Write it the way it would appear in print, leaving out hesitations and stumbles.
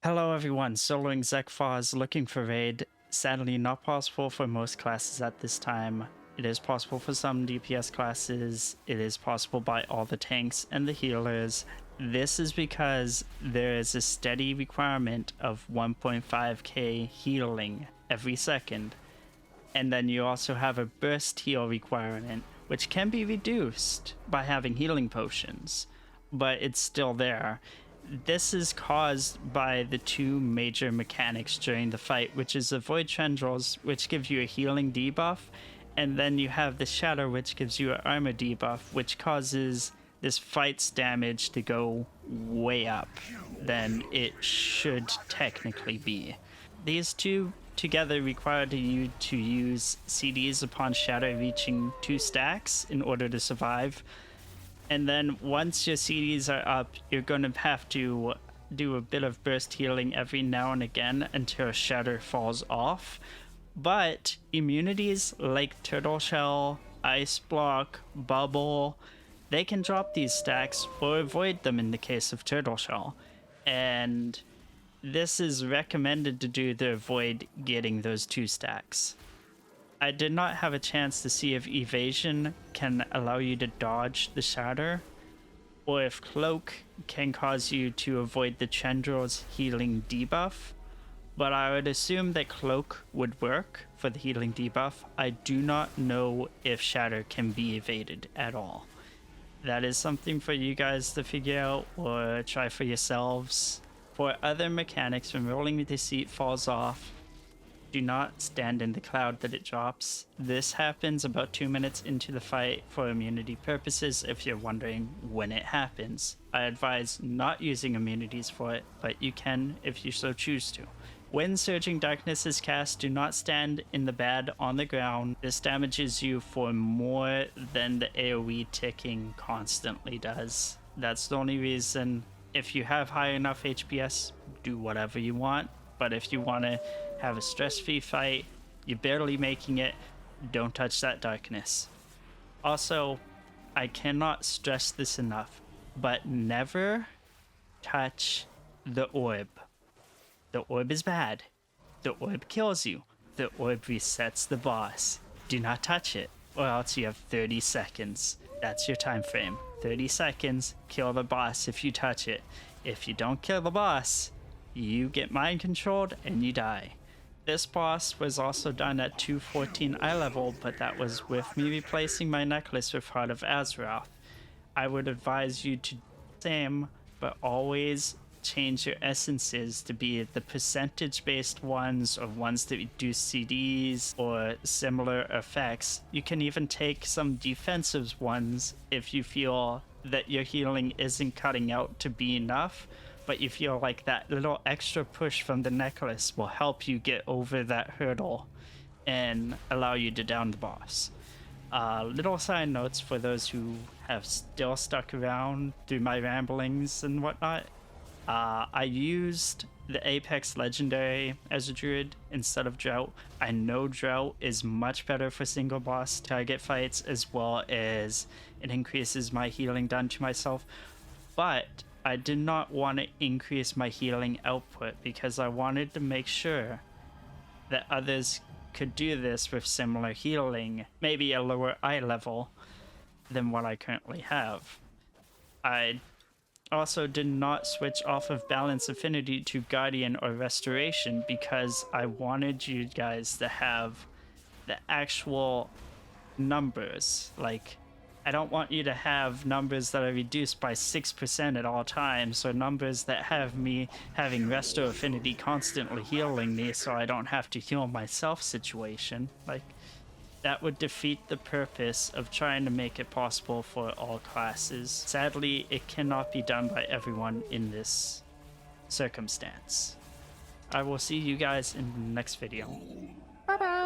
Hello everyone, soloing Zek'voz looking for raid. Sadly not possible for most classes at this time. It is possible for some DPS classes, it is possible by all the tanks and the healers. This is because there is a steady requirement of 1.5k healing every second. And then you also have a burst heal requirement, which can be reduced by having healing potions, but it's still there. This is caused by the two major mechanics during the fight, which is the Void Tendrils, which gives you a healing debuff, and then you have the Shatter, which gives you an armor debuff, which causes this fight's damage to go way up than it should technically be. These two together require you to use CDs upon Shatter reaching 2 stacks in order to survive. And then once your CDs are up, you're going to have to do a bit of burst healing every now and again until Shatter falls off. But immunities like Turtle Shell, Ice Block, Bubble, they can drop these stacks or avoid them in the case of Turtle Shell. And this is recommended to do to avoid getting those 2 stacks. I did not have a chance to see if evasion can allow you to dodge the shatter, or if cloak can cause you to avoid the Chandrel's healing debuff, but I would assume that cloak would work for the healing debuff. I do not know if shatter can be evaded at all. That is something for you guys to figure out or try for yourselves. For other mechanics, when rolling the seat falls off, do not stand in the cloud that it drops. This happens about 2 minutes into the fight for immunity purposes if you're wondering when it happens. I advise not using immunities for it, but you can if you so choose to. When Surging Darkness is cast, do not stand in the bad on the ground. This damages you for more than the AoE ticking constantly does. That's the only reason. If you have high enough HPS, do whatever you want, but if you want to have a stress-free fight, you're barely making it, don't touch that darkness. Also, I cannot stress this enough, but never touch the orb. The orb is bad. The orb kills you. The orb resets the boss. Do not touch it, or else you have 30 seconds. That's your time frame. 30 seconds, kill the boss if you touch it. If you don't kill the boss, you get mind controlled and you die. This boss was also done at 214 eye level, but that was with me replacing my necklace with Heart of Azeroth. I would advise you to do the same, but always change your essences to be the percentage-based ones or ones that reduce CDs or similar effects. You can even take some defensive ones if you feel that your healing isn't cutting out to be enough, but you feel like that little extra push from the necklace will help you get over that hurdle and allow you to down the boss. Little side notes for those who have still stuck around through my ramblings and whatnot. I used the Apex Legendary as a druid instead of Drought. I know Drought is much better for single boss target fights, as well as it increases my healing done to myself, but I did not want to increase my healing output because I wanted to make sure that others could do this with similar healing, maybe a lower eye level than what I currently have. I also did not switch off of Balance Affinity to Guardian or Restoration because I wanted you guys to have the actual numbers. Like, I don't want you to have numbers that are reduced by 6% at all times, or numbers that have me having Resto Affinity constantly healing me so I don't have to heal myself situation. Like, that would defeat the purpose of trying to make it possible for all classes. Sadly, it cannot be done by everyone in this circumstance. I will see you guys in the next video. Bye bye!